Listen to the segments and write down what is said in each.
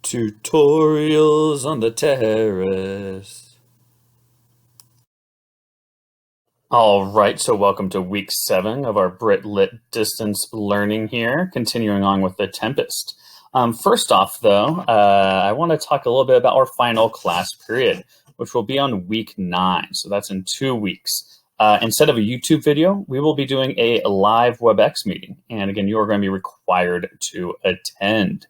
Tutorials on the Terrace. All right, so welcome to week 7 of our Brit Lit distance learning here, continuing on with The Tempest. First off, though, I want to talk a little bit about our final class period, which will be on week 9, so that's in 2 weeks. Instead of a YouTube video, we will be doing a live WebEx meeting, and again, you are going to be required to attend.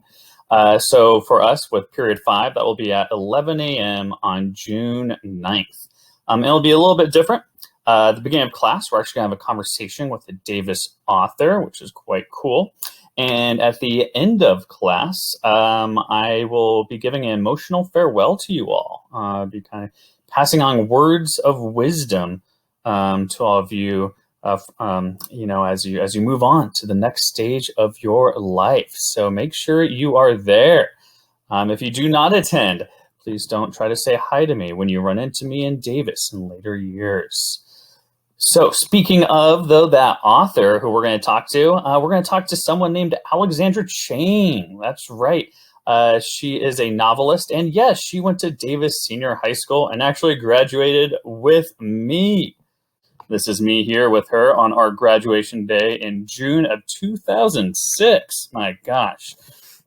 So for us with period 5, that will be at 11 a.m. on June 9th. It'll be a little bit different. At the beginning of class, we're actually going to have a conversation with the Davis author, which is quite cool. And at the end of class, I will be giving an emotional farewell to you all. Be kind of passing on words of wisdom to all of you. As you move on to the next stage of your life. So make sure you are there. If you do not attend, please don't try to say hi to me when you run into me in Davis in later years. So speaking of, though, that author who we're going to talk to someone named Alexandra Chang. That's right. She is a novelist, and yes, she went to Davis Senior High School and actually graduated with me. This is me here with her on our graduation day in June of 2006. My gosh.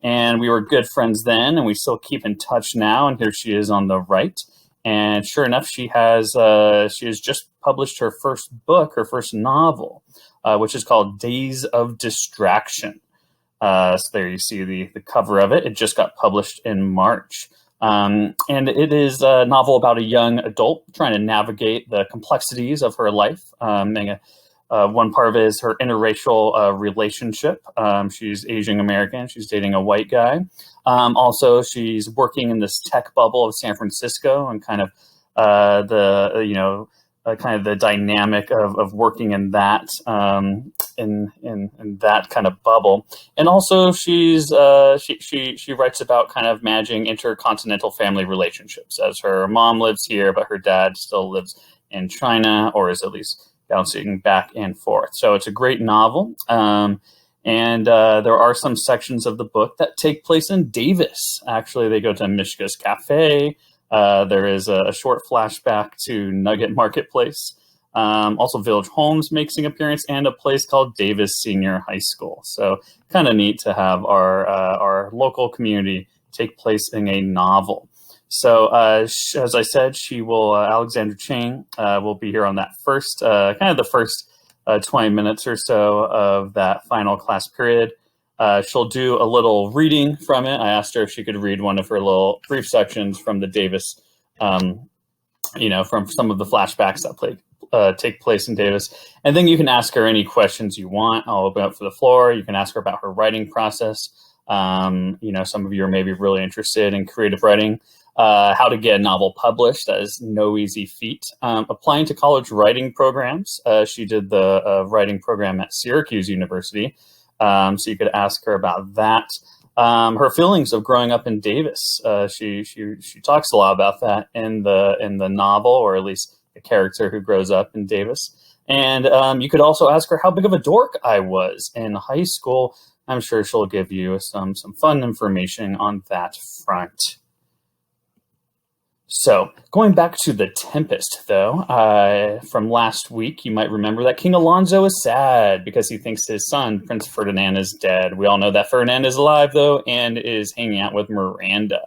And we were good friends then, and we still keep in touch now. And here she is on the right. And sure enough, she has just published her first book, her first novel, which is called Days of Distraction. So there you see the cover of it. It just got published in March. And it is a novel about a young adult trying to navigate the complexities of her life. One part of it is her interracial relationship. She's Asian American. She's dating a white guy. Also, she's working in this tech bubble of San Francisco and kind of the dynamic of working in that in that kind of bubble. And also she writes about kind of managing intercontinental family relationships, as her mom lives here, but her dad still lives in China, or is at least bouncing back and forth. So it's a great novel. And there are some sections of the book that take place in Davis. Actually, they go to Mishka's Cafe. There is a short flashback to Nugget Marketplace. Also, Village Homes makes an appearance, and a place called Davis Senior High School. So kind of neat to have our local community take place in a novel. So as I said, Alexandra Chang will be here on that first, kind of the first 20 minutes or so of that final class period. She'll do a little reading from it. I asked her if she could read one of her little brief sections from the Davis, from some of the flashbacks that take place in Davis. And then you can ask her any questions you want. I'll open up for the floor. You can ask her about her writing process. Some of you are maybe really interested in creative writing. How to get a novel published. That is no easy feat. Applying to college writing programs. She did the writing program at Syracuse University. So you could ask her about that. Her feelings of growing up in Davis. She talks a lot about that in the novel, or at least the character who grows up in Davis. And you could also ask her how big of a dork I was in high school. I'm sure she'll give you some fun information on that front. So, going back to The Tempest, though, from last week, you might remember that King Alonso is sad because he thinks his son, Prince Ferdinand, is dead. We all know that Ferdinand is alive, though, and is hanging out with Miranda.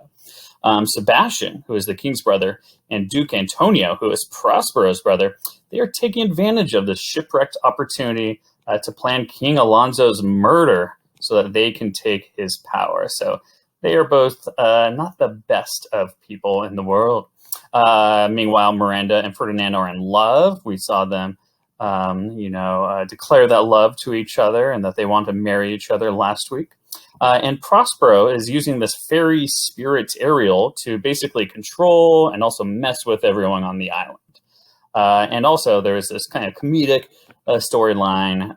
Sebastian, who is the king's brother, and Duke Antonio, who is Prospero's brother, they are taking advantage of this shipwrecked opportunity to plan King Alonso's murder so that they can take his power. So they are both not the best of people in the world. Meanwhile, Miranda and Ferdinand are in love. We saw them, declare that love to each other and that they want to marry each other last week. And Prospero is using this fairy spirit Ariel to basically control and also mess with everyone on the island. And also there is this kind of comedic storyline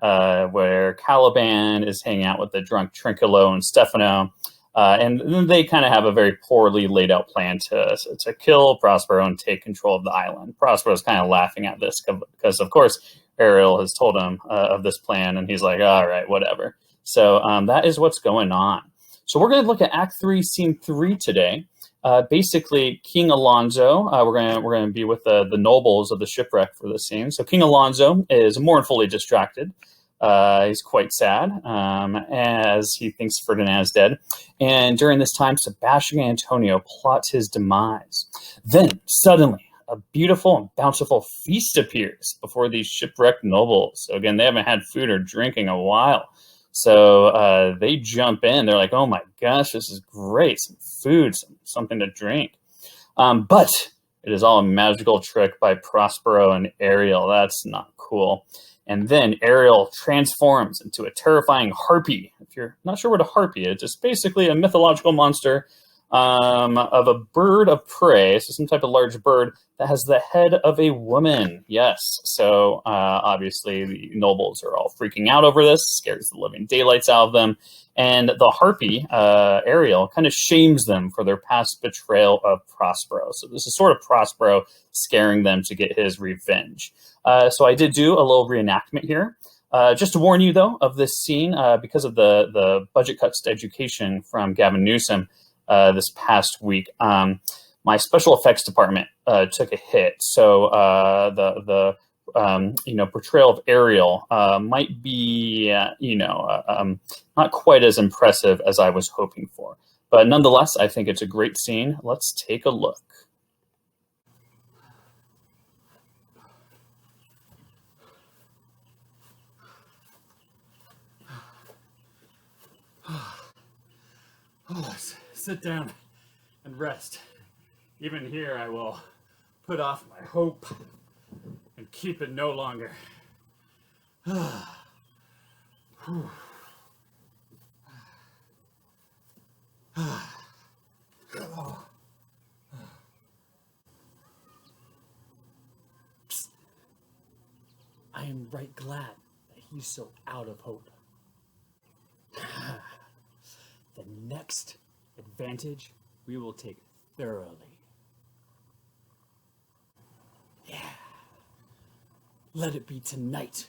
where Caliban is hanging out with the drunk Trinculo and Stefano. And then they kind of have a very poorly laid out plan to kill Prospero and take control of the island. Prospero's kind of laughing at this because, of course, Ariel has told him of this plan, and he's like, all right, whatever. So that is what's going on. So we're going to look at Act 3, Scene 3 today. Basically, King Alonso, we're gonna be with the nobles of the shipwreck for this scene. So King Alonso is mournfully distracted. He's quite sad as he thinks Ferdinand is dead. And during this time, Sebastian and Antonio plot his demise. Then, suddenly, a beautiful and bountiful feast appears before these shipwrecked nobles. So again, they haven't had food or drink in a while. So they jump in. They're like, oh my gosh, this is great. Some food, something to drink. But it is all a magical trick by Prospero and Ariel. That's not cool. And then Ariel transforms into a terrifying harpy. If you're not sure what a harpy is, it's basically a mythological monster of a bird of prey, so some type of large bird that has the head of a woman. Yes, so obviously the nobles are all freaking out over this, scares the living daylights out of them, and the harpy, Ariel, kind of shames them for their past betrayal of Prospero. So this is sort of Prospero scaring them to get his revenge. So I did do a little reenactment here. Just to warn you, though, of this scene, because of the budget cuts to education from Gavin Newsom, this past week, my special effects department took a hit. So the portrayal of Ariel might be not quite as impressive as I was hoping for. But nonetheless, I think it's a great scene. Let's take a look. Sit down and rest. Even here I will put off my hope and keep it no longer. Psst. I am right glad that he's so out of hope. The next advantage we will take thoroughly. Yeah. Let it be tonight,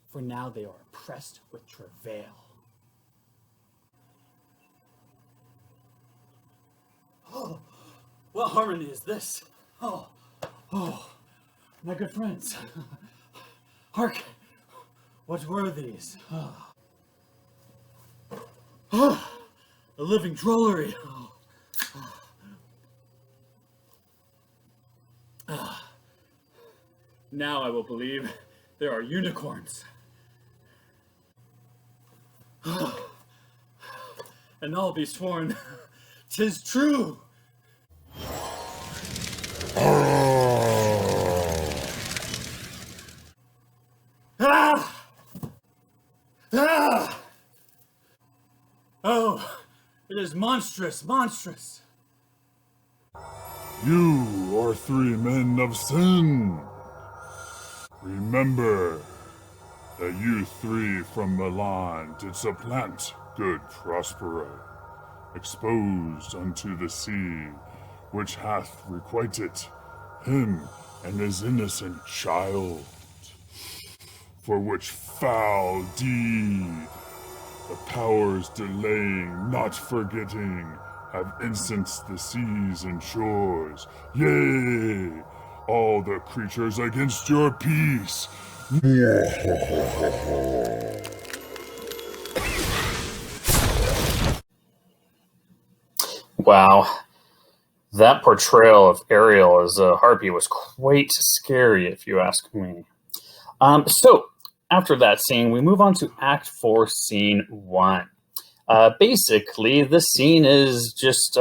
for now they are oppressed with travail. Oh, what harmony is this? Oh, my good friends. Hark, what were these? A living drollery. Now I will believe there are unicorns. And I'll be sworn 'tis true. Oh, it is monstrous, monstrous. You are three men of sin. Remember that you three from Milan did supplant good Prospero, exposed unto the sea, which hath requited him and his innocent child. For which foul deed the powers delaying, not forgetting, have instanced the seas and shores, yea, all the creatures against your peace. Wow. That portrayal of Ariel as a harpy was quite scary, if you ask me. So, after that scene, we move on to Act 4, Scene 1. Basically, this scene is just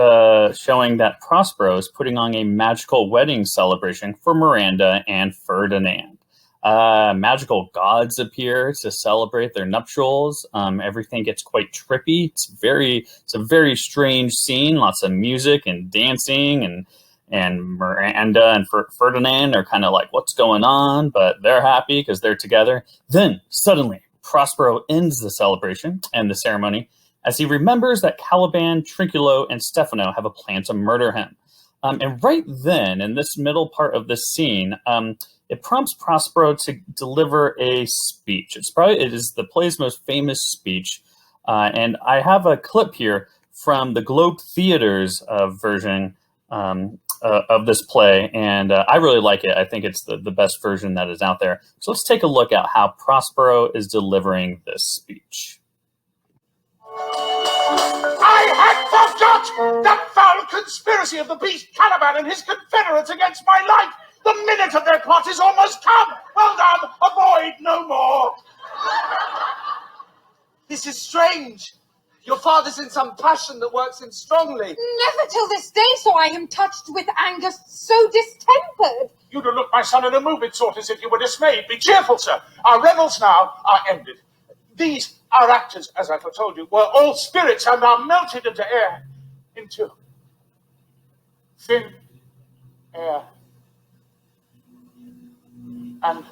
showing that Prospero is putting on a magical wedding celebration for Miranda and Ferdinand. Magical gods appear to celebrate their nuptials. Everything gets quite trippy. It's a very strange scene. Lots of music and dancing, and Miranda and Ferdinand are kind of like, what's going on? But they're happy because they're together. Then, suddenly, Prospero ends the celebration and the ceremony as he remembers that Caliban, Trinculo, and Stefano have a plan to murder him. And right then, in this middle part of this scene, it prompts Prospero to deliver a speech. It is the play's most famous speech. And I have a clip here from the Globe Theater's version of this play, and I really like it. I think it's the best version that is out there. So let's take a look at how Prospero is delivering this speech. I had forgot that foul conspiracy of the beast Caliban and his confederates against my life. The minute of their plot is almost come. Well done, avoid no more. This is strange. Your father's in some passion that works him strongly. Never till this day saw I him touched with anger so distempered. You'd have looked, my son, in a moving sort as if you were dismayed. Be cheerful, sir. Our revels now are ended. These, our actors, as I foretold you, were all spirits and are melted into air, into thin air. And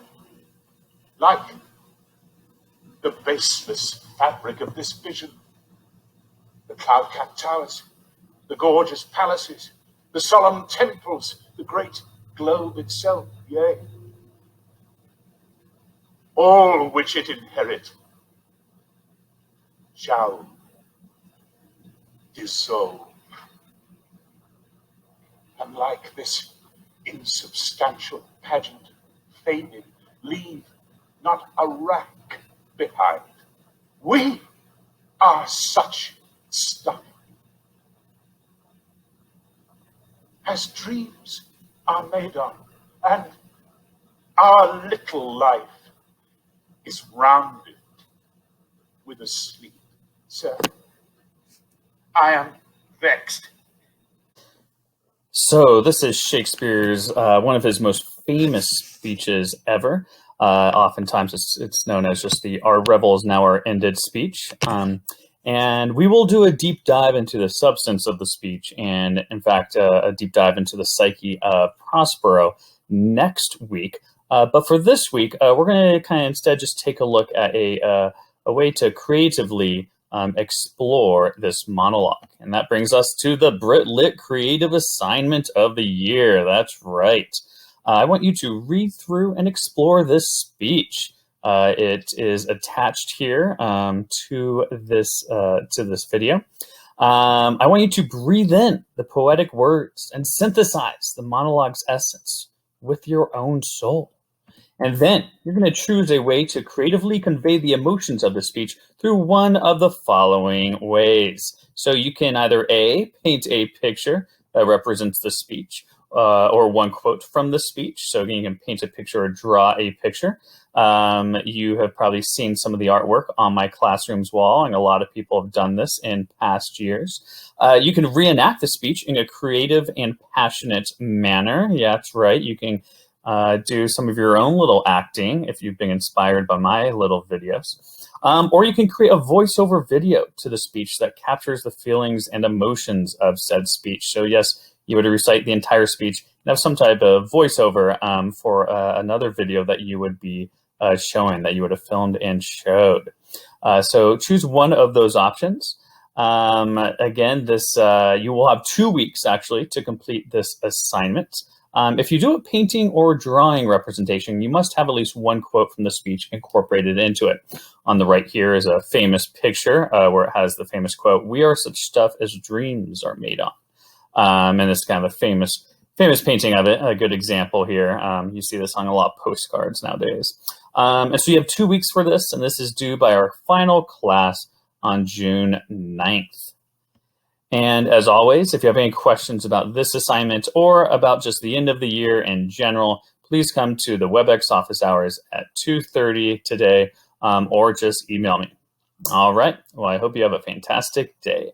like the baseless fabric of this vision, the cloud-capped towers, the gorgeous palaces, the solemn temples, the great globe itself, yea, all which it inherit shall dissolve. And like this insubstantial pageant, faded, leave not a rack behind. We are such stuff as dreams are made of, and our little life is rounded with a sleep. Sir, I am vexed. So this is Shakespeare's one of his most famous speeches ever. Oftentimes it's known as just the "Our Revels Now Are Ended" speech. And we will do a deep dive into the substance of the speech, and in fact, a deep dive into the psyche of Prospero next week. But for this week, we're going to kind of instead just take a look at a way to creatively explore this monologue. And that brings us to the Brit Lit Creative Assignment of the Year. That's right. I want you to read through and explore this speech. It is attached here to this video. I want you to breathe in the poetic words and synthesize the monologue's essence with your own soul. And then you're going to choose a way to creatively convey the emotions of the speech through one of the following ways. So you can either A, paint a picture that represents the speech, or one quote from the speech. So again, you can paint a picture or draw a picture. You have probably seen some of the artwork on my classroom's wall, and a lot of people have done this in past years. You can reenact the speech in a creative and passionate manner. Yeah, that's right. You can do some of your own little acting if you've been inspired by my little videos. Or you can create a voiceover video to the speech that captures the feelings and emotions of said speech. So yes, you would recite the entire speech and have some type of voiceover for another video that you would be showing, that you would have filmed and showed. So choose one of those options. Again, you will have 2 weeks actually to complete this assignment. If you do a painting or drawing representation, you must have at least one quote from the speech incorporated into it. On the right here is a famous picture where it has the famous quote, "We are such stuff as dreams are made on." And it's kind of a famous painting of it, a good example here. You see this on a lot of postcards nowadays. And so you have 2 weeks for this, and this is due by our final class on June 9th. And as always, if you have any questions about this assignment or about just the end of the year in general, please come to the WebEx office hours at 2:30 today, or just email me. All right. Well, I hope you have a fantastic day.